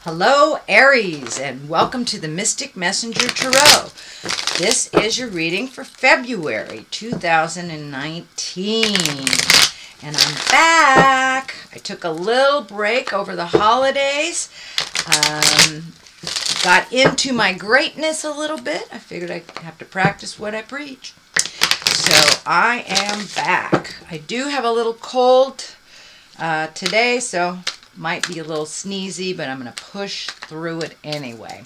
Hello, Aries, and welcome to the Mystic Messenger Tarot. This is your reading for February 2019. And I'm back. I took a little break over the holidays. Got into my greatness a little bit. I figured I'd have to practice what I preach. So I am back. I do have a little cold today, so might be a little sneezy, but I'm going to push through it anyway.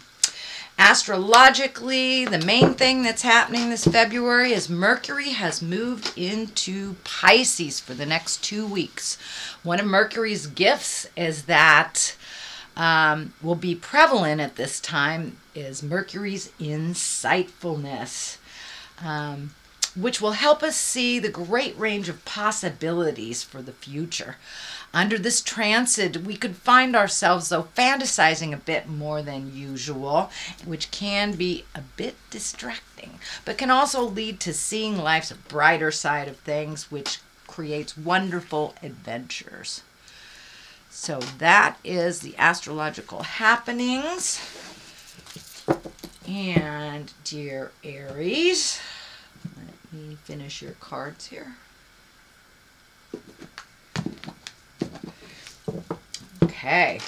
Astrologically, the main thing that's happening this February is Mercury has moved into Pisces for the next 2 weeks. One of Mercury's gifts is that will be prevalent at this time is Mercury's insightfulness, which will help us see the great range of possibilities for the future. Under this transit, we could find ourselves, though, fantasizing a bit more than usual, which can be a bit distracting, but can also lead to seeing life's brighter side of things, which creates wonderful adventures. So that is the astrological happenings. And dear Aries, let me finish your cards here. Okay,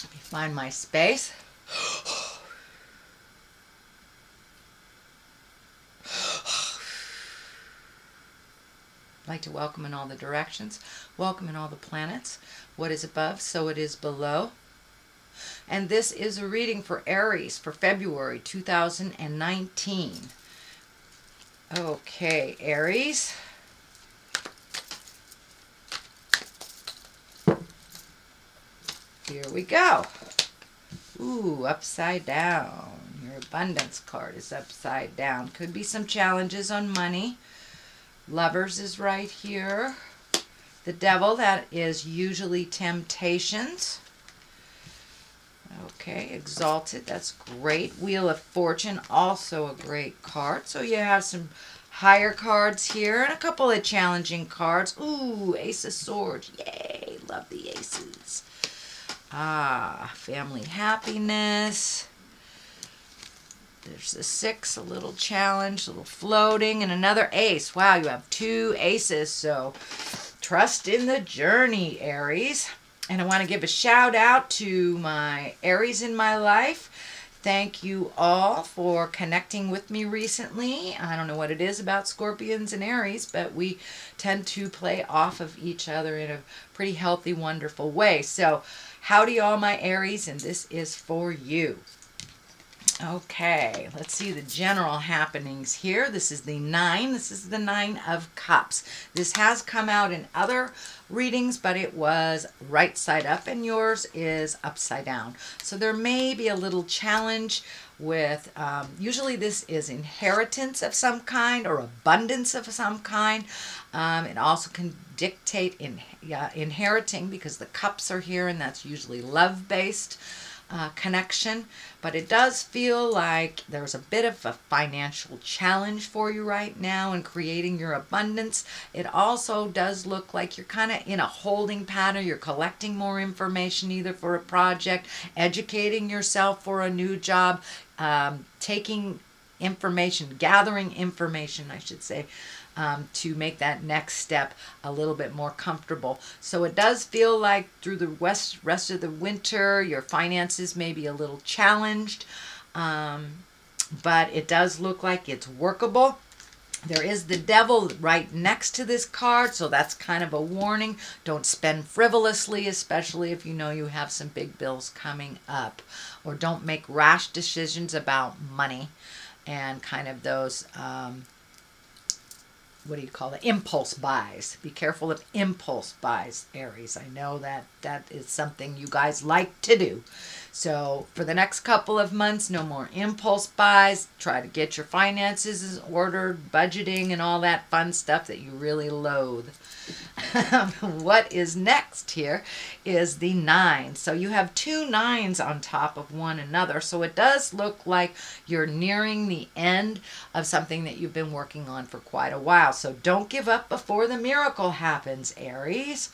let me find my space. I'd like to welcome in all the directions, welcome in all the planets. What is above, so it is below. And this is a reading for Aries for February 2019. Okay, Aries. Here we go. Ooh, upside down. Your abundance card is upside down. Could be some challenges on money. Lovers is right here. The Devil, that is usually temptations. Okay, Exalted, that's great. Wheel of Fortune, also a great card. So you have some higher cards here and a couple of challenging cards. Ooh, Ace of Swords. Yay, love the aces. Ah, family happiness. There's the 6, a little challenge, a little floating, and another ace. Wow, you have 2 aces, so trust in the journey, Aries. And I want to give a shout out to my Aries in my life. Thank you all for connecting with me recently. I don't know what it is about Scorpions and Aries, but we tend to play off of each other in a pretty healthy, wonderful way. So howdy all my Aries, and this is for you. Okay, let's see the general happenings here. This is the 9. This is the 9 of Cups. This has come out in other readings, but it was right side up, and yours is upside down. So there may be a little challenge with, usually this is inheritance of some kind or abundance of some kind. It also can dictate inheriting because the cups are here, and that's usually love-based connection, but it does feel like there's a bit of a financial challenge for you right now in creating your abundance. It also does look like you're kind of in a holding pattern. You're collecting more information either for a project, educating yourself for a new job, taking information, gathering information, I should say, to make that next step a little bit more comfortable. So it does feel like through the rest of the winter, your finances may be a little challenged, but it does look like it's workable. There is the Devil right next to this card, so that's kind of a warning. Don't spend frivolously, especially if you know you have some big bills coming up. Or don't make rash decisions about money and kind of those what do you call it? Impulse buys. Be careful of impulse buys, Aries. I know that is something you guys like to do. So for the next couple of months, no more impulse buys. Try to get your finances ordered, budgeting, and all that fun stuff that you really loathe. What is next here is the 9. So you have 2 9s on top of one another. So it does look like you're nearing the end of something that you've been working on for quite a while. So don't give up before the miracle happens, Aries.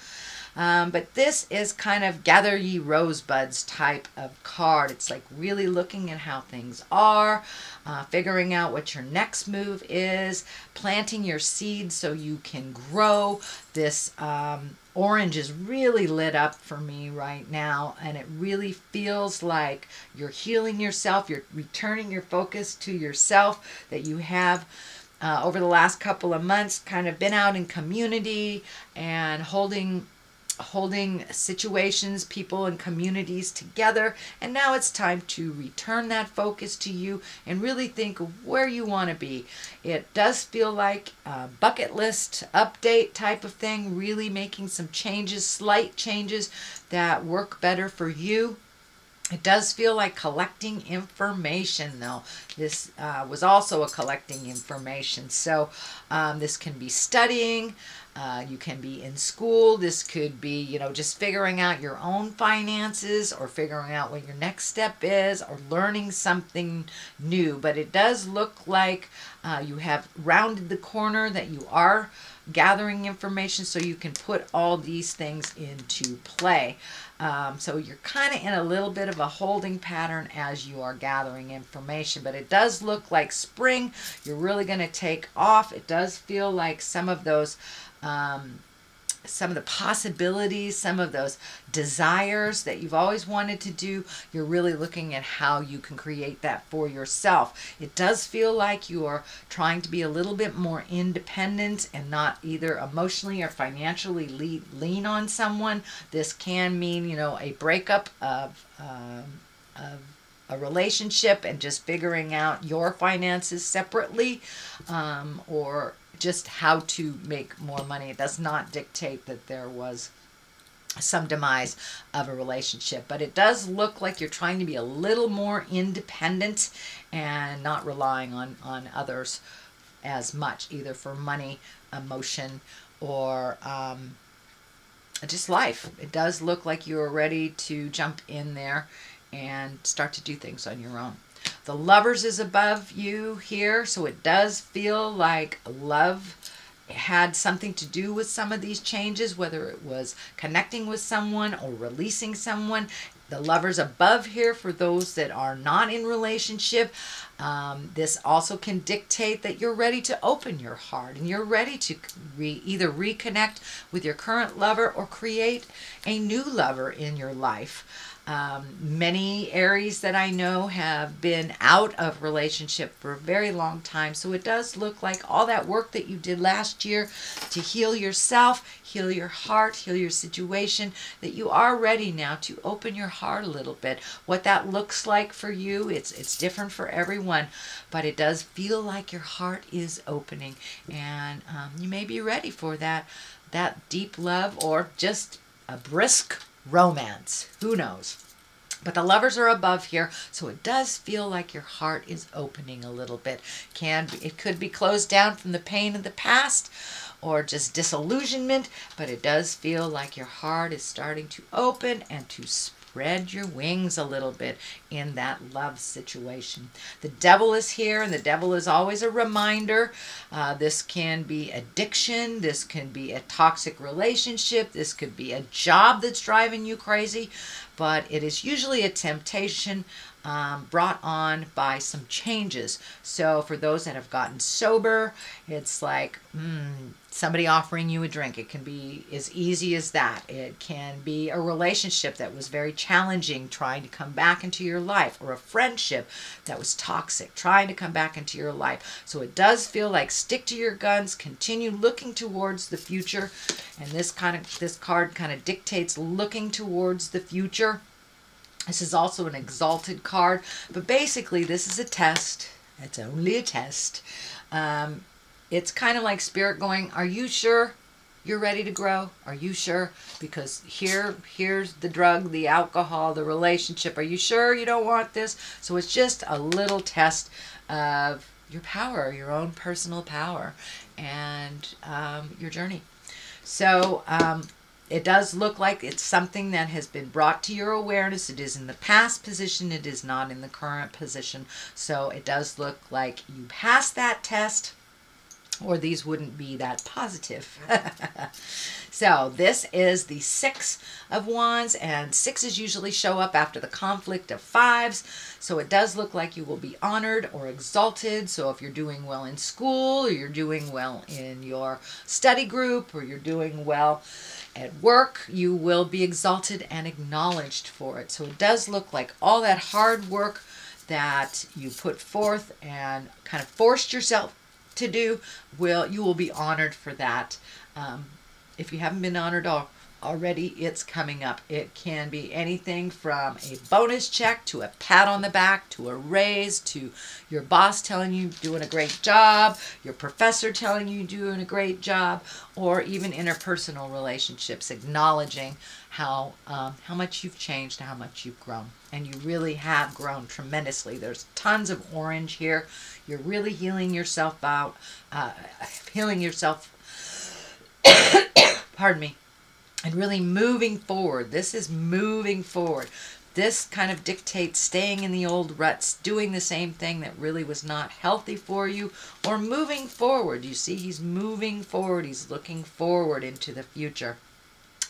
But this is kind of gather ye rosebuds type of card. It's like really looking at how things are, figuring out what your next move is, planting your seeds so you can grow. This orange is really lit up for me right now, and it really feels like you're healing yourself, you're returning your focus to yourself, that you have over the last couple of months kind of been out in community and holding situations, people, and communities together. And now it's time to return that focus to you and really think of where you want to be. It does feel like a bucket list update type of thing, really making some changes, slight changes that work better for you. It does feel like collecting information, though. This was also a collecting information. So this can be studying. You can be in school. This could be, you know, just figuring out your own finances or figuring out what your next step is or learning something new. But it does look like you have rounded the corner, that you are gathering information so you can put all these things into play. So you're kind of in a little bit of a holding pattern as you are gathering information, but it does look like spring. You're really going to take off. It does feel like some of those, some of the possibilities, some of those desires that you've always wanted to do, you're really looking at how you can create that for yourself. It does feel like you are trying to be a little bit more independent and not either emotionally or financially lean on someone. This can mean, you know, a breakup of a relationship and just figuring out your finances separately, or just how to make more money. It does not dictate that there was some demise of a relationship, but it does look like you're trying to be a little more independent and not relying on others as much, either for money, emotion, or just life. It does look like you're ready to jump in there and start to do things on your own. The Lovers is above you here, so it does feel like love had something to do with some of these changes, whether it was connecting with someone or releasing someone. The Lovers above here for those that are not in relationship. This also can dictate that you're ready to open your heart and you're ready to either reconnect with your current lover or create a new lover in your life. Many Aries that I know have been out of relationship for a very long time. So it does look like all that work that you did last year to heal yourself, heal your heart, heal your situation, that you are ready now to open your heart a little bit. What that looks like for you, it's different for everyone, but it does feel like your heart is opening, and you may be ready for that deep love or just a brisk romance. Who knows? But the Lovers are above here, so it does feel like your heart is opening a little bit. It could be closed down from the pain of the past or just disillusionment, but it does feel like your heart is starting to open and to spread your wings a little bit in that love situation. The Devil is here, and the Devil is always a reminder. This can be addiction. This can be a toxic relationship. This could be a job that's driving you crazy, but it is usually a temptation brought on by some changes. So for those that have gotten sober, it's like somebody offering you a drink. It can be as easy as that. It can be a relationship that was very challenging, trying to come back into your life, or a friendship that was toxic, trying to come back into your life. So it does feel like stick to your guns, continue looking towards the future, and this card kind of dictates looking towards the future. This is also an exalted card, but basically this is a test. It's only a test. It's kind of like Spirit going, are you sure you're ready to grow? Are you sure? Because here's the drug, the alcohol, the relationship. Are you sure you don't want this? So it's just a little test of your power, your own personal power, and your journey. So it does look like it's something that has been brought to your awareness. It is in the past position. It is not in the current position. So it does look like you passed that test or these wouldn't be that positive. So this is the 6 of Wands, and 6s usually show up after the conflict of 5s. So it does look like you will be honored or exalted. So if you're doing well in school, or you're doing well in your study group, or you're doing well at work, you will be exalted and acknowledged for it. So it does look like all that hard work that you put forth and kind of forced yourself to do, you will be honored for that. If you haven't been honored already, it's coming up. It can be anything from a bonus check to a pat on the back to a raise to your boss telling you you're doing a great job, your professor telling you you're doing a great job, or even interpersonal relationships acknowledging how much you've changed, how much you've grown. And you really have grown tremendously. There's tons of orange here. You're really healing yourself pardon me, and really moving forward. This is moving forward. This kind of dictates staying in the old ruts, doing the same thing that really was not healthy for you, or moving forward. You see, he's moving forward. He's looking forward into the future.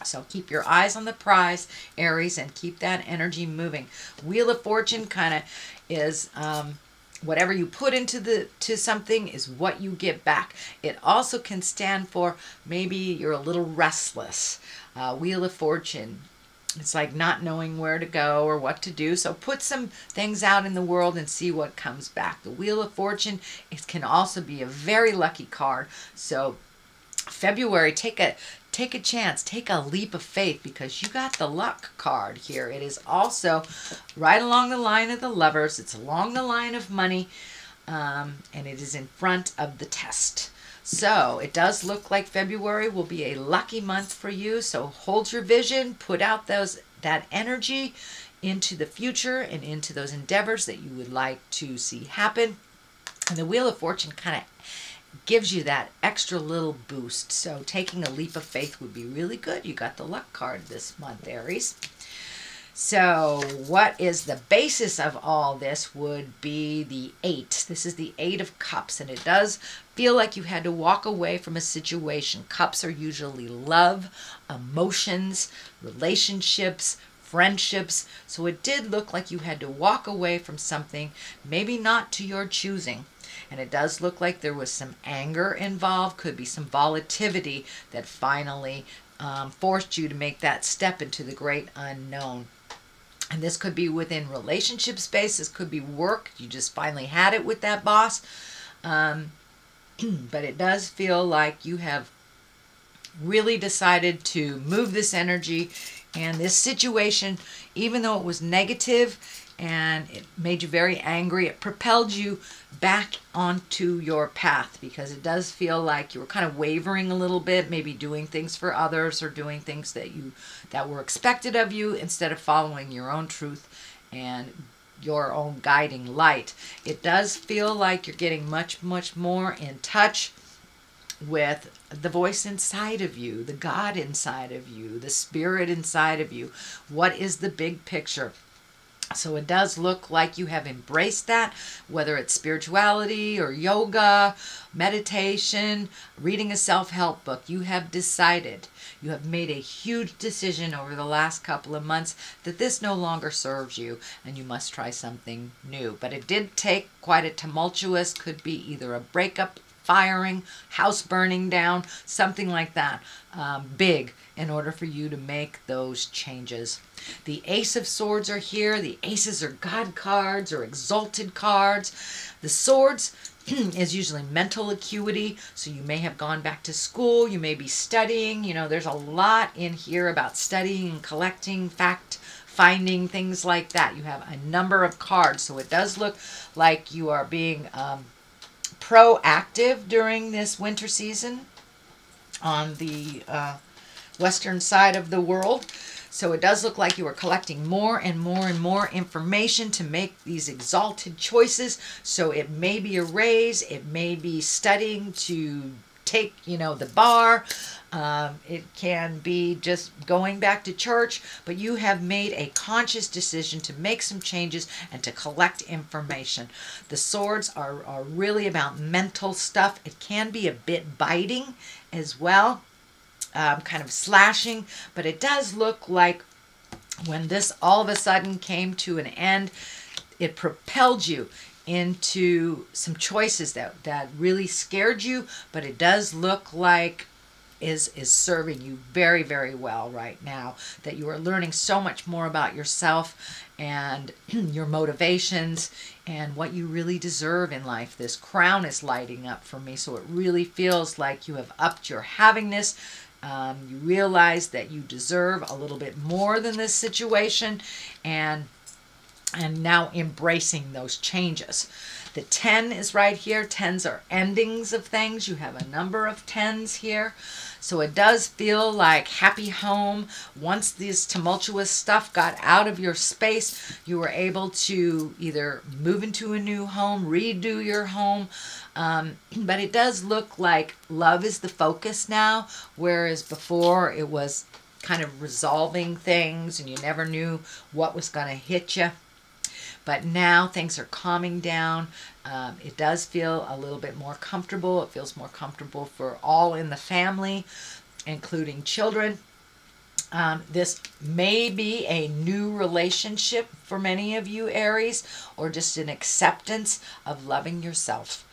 So keep your eyes on the prize, Aries, and keep that energy moving. Wheel of Fortune kind of is whatever you put into something is what you get back. It also can stand for maybe you're a little restless. Wheel of Fortune, it's like not knowing where to go or what to do. So put some things out in the world and see what comes back. The Wheel of Fortune, it can also be a very lucky card. So February, take a chance, take a leap of faith, because you got the luck card here. It is also right along the line of the Lovers. It's along the line of money, and it is in front of the test. So it does look like February will be a lucky month for you. So hold your vision, put out that energy into the future and into those endeavors that you would like to see happen. And the Wheel of Fortune kind of gives you that extra little boost. So taking a leap of faith would be really good. You got the luck card this month, Aries. So what is the basis of all this would be the 8. This is the 8 of Cups, and it does feel like you had to walk away from a situation. Cups are usually love, emotions, relationships, friendships. So it did look like you had to walk away from something, maybe not to your choosing. And it does look like there was some anger involved, could be some volatility that finally forced you to make that step into the great unknown. And this could be within relationship space. This could be work. You just finally had it with that boss. But it does feel like you have really decided to move this energy and this situation, even though it was negative and it made you very angry, it propelled you back onto your path, because it does feel like you were kind of wavering a little bit, maybe doing things for others or doing things that were expected of you instead of following your own truth and your own guiding light. It does feel like you're getting much, much more in touch with the voice inside of you, the God inside of you, the spirit inside of you. What is the big picture? So it does look like you have embraced that, whether it's spirituality or yoga, meditation, reading a self-help book. You have decided, you have made a huge decision over the last couple of months that this no longer serves you and you must try something new. But it did take quite a tumultuous, could be either a breakup, firing, house burning down, something like that, big, in order for you to make those changes. The Ace of Swords are here. The Aces are God cards or exalted cards. The Swords is usually mental acuity, so you may have gone back to school, you may be studying. You know, there's a lot in here about studying and collecting, fact finding, things like that. You have a number of cards, so it does look like you are being proactive during this winter season on the western side of the world. So it does look like you are collecting more and more and more information to make these exalted choices. So it may be a raise, it may be studying to take, the bar. It can be just going back to church, but you have made a conscious decision to make some changes and to collect information. The swords are really about mental stuff. It can be a bit biting as well, kind of slashing, but it does look like when this all of a sudden came to an end, it propelled you into some choices that really scared you, but it does look like is serving you very, very well right now, that you are learning so much more about yourself and your motivations and what you really deserve in life. This crown is lighting up for me, so it really feels like you have upped your havingness. You realize that you deserve a little bit more than this situation, and now embracing those changes. The 10 is right here. 10s are endings of things. You have a number of 10s here. So it does feel like happy home. Once this tumultuous stuff got out of your space, you were able to either move into a new home, redo your home. But it does look like love is the focus now, whereas before it was kind of resolving things and you never knew what was going to hit you. But now things are calming down. It does feel a little bit more comfortable. It feels more comfortable for all in the family, including children. This may be a new relationship for many of you, Aries, or just an acceptance of loving yourself.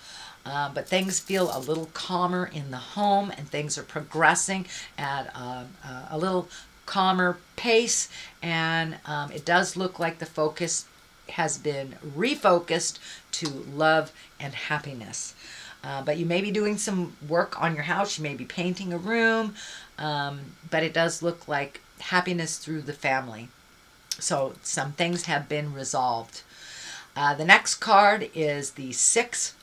But things feel a little calmer in the home, and things are progressing at a little calmer pace. And it does look like the focus has been refocused to love and happiness. But you may be doing some work on your house. You may be painting a room. But it does look like happiness through the family. So some things have been resolved. The next card is the 6.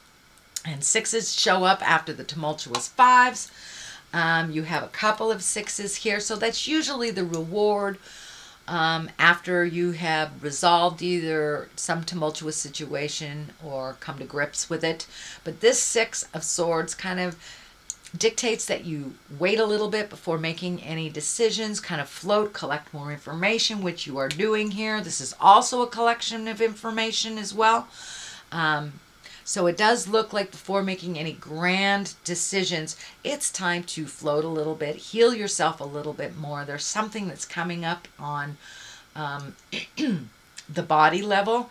And 6s show up after the tumultuous 5s. You have a couple of 6s here. So that's usually the reward after you have resolved either some tumultuous situation or come to grips with it. But this 6 of swords kind of dictates that you wait a little bit before making any decisions, kind of float, collect more information, which you are doing here. This is also a collection of information as well. So it does look like before making any grand decisions, it's time to float a little bit, heal yourself a little bit more. There's something that's coming up on the body level.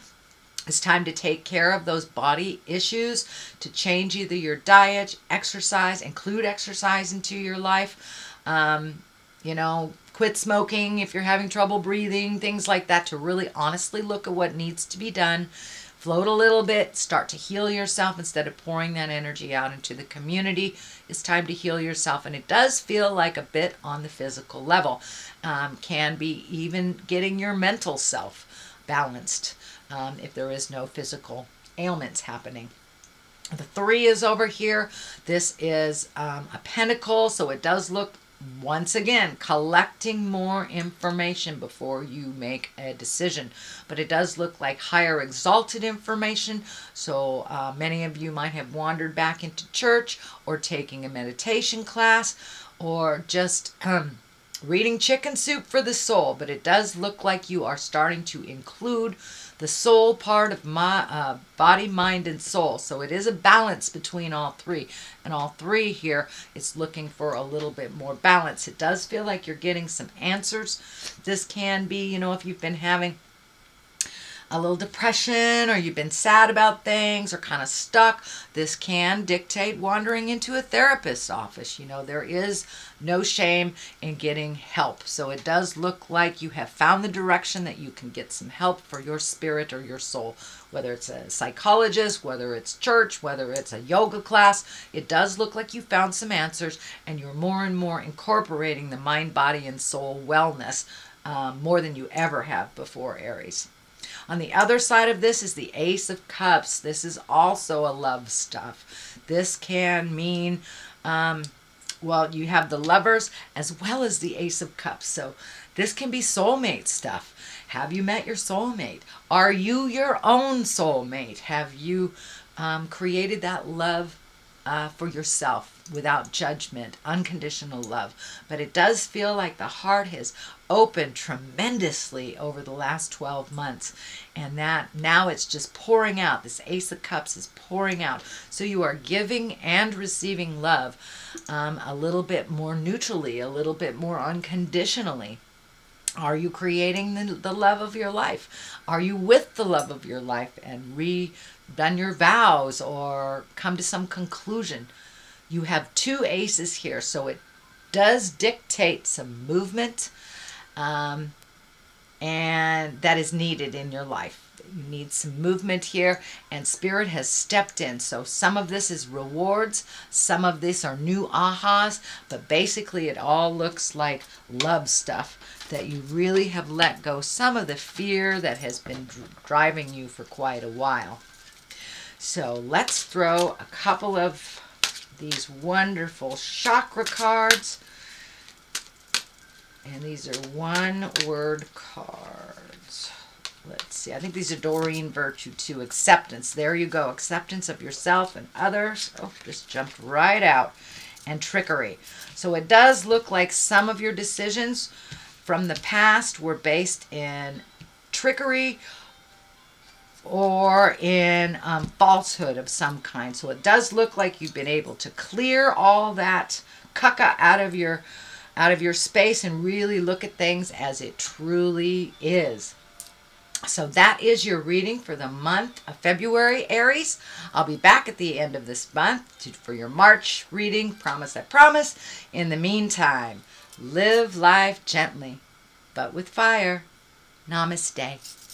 It's time to take care of those body issues, to change either your diet, exercise, include exercise into your life. You know, quit smoking if you're having trouble breathing, things like that, to really honestly look at what needs to be done. Float a little bit, start to heal yourself instead of pouring that energy out into the community. It's time to heal yourself, and it does feel like a bit on the physical level. Can be even getting your mental self balanced if there is no physical ailments happening. The 3 is over here. This is a pentacle, so it does look, once again, collecting more information before you make a decision. But it does look like higher exalted information. So many of you might have wandered back into church or taking a meditation class or just reading Chicken Soup for the Soul. But it does look like you are starting to include the soul part of my body, mind, and soul. So it is a balance between all 3. And all 3 here, it's looking for a little bit more balance. It does feel like you're getting some answers. This can be, you know, if you've been having a little depression or you've been sad about things or kind of stuck, this can dictate wandering into a therapist's office. You know, there is no shame in getting help. So it does look like you have found the direction that you can get some help for your spirit or your soul, whether it's a psychologist, whether it's church, whether it's a yoga class. It does look like you found some answers, and you're more and more incorporating the mind, body, and soul wellness more than you ever have before, Aries. On the other side of this is the Ace of Cups. This is also a love stuff. This can mean, well, you have the Lovers as well as the Ace of Cups. So this can be soulmate stuff. Have you met your soulmate? Are you your own soulmate? Have you created that love for yourself? without judgment, unconditional love. But it does feel like the heart has opened tremendously over the last 12 months. And that now it's just pouring out. This Ace of Cups is pouring out. So you are giving and receiving love a little bit more neutrally, a little bit more unconditionally. Are you creating the love of your life? Are you with the love of your life and redone your vows or come to some conclusion? You have two aces here, so it does dictate some movement and that is needed in your life. You need some movement here, and Spirit has stepped in. So some of this is rewards, some of this are new ahas, but basically it all looks like love stuff that you really have let go. Some of the fear that has been driving you for quite a while. So let's throw a couple of these wonderful chakra cards. And these are one-word cards. Let's see. I think these are Doreen Virtue too. Acceptance. There you go. Acceptance of yourself and others. Oh, just jumped right out. And trickery. So it does look like some of your decisions from the past were based in trickery or in falsehood of some kind. So it does look like you've been able to clear all that caca out of your space and really look at things as it truly is. So that is your reading for the month of February, Aries. I'll be back at the end of this month for your March reading. Promise, I promise. In the meantime, live life gently, but with fire. Namaste.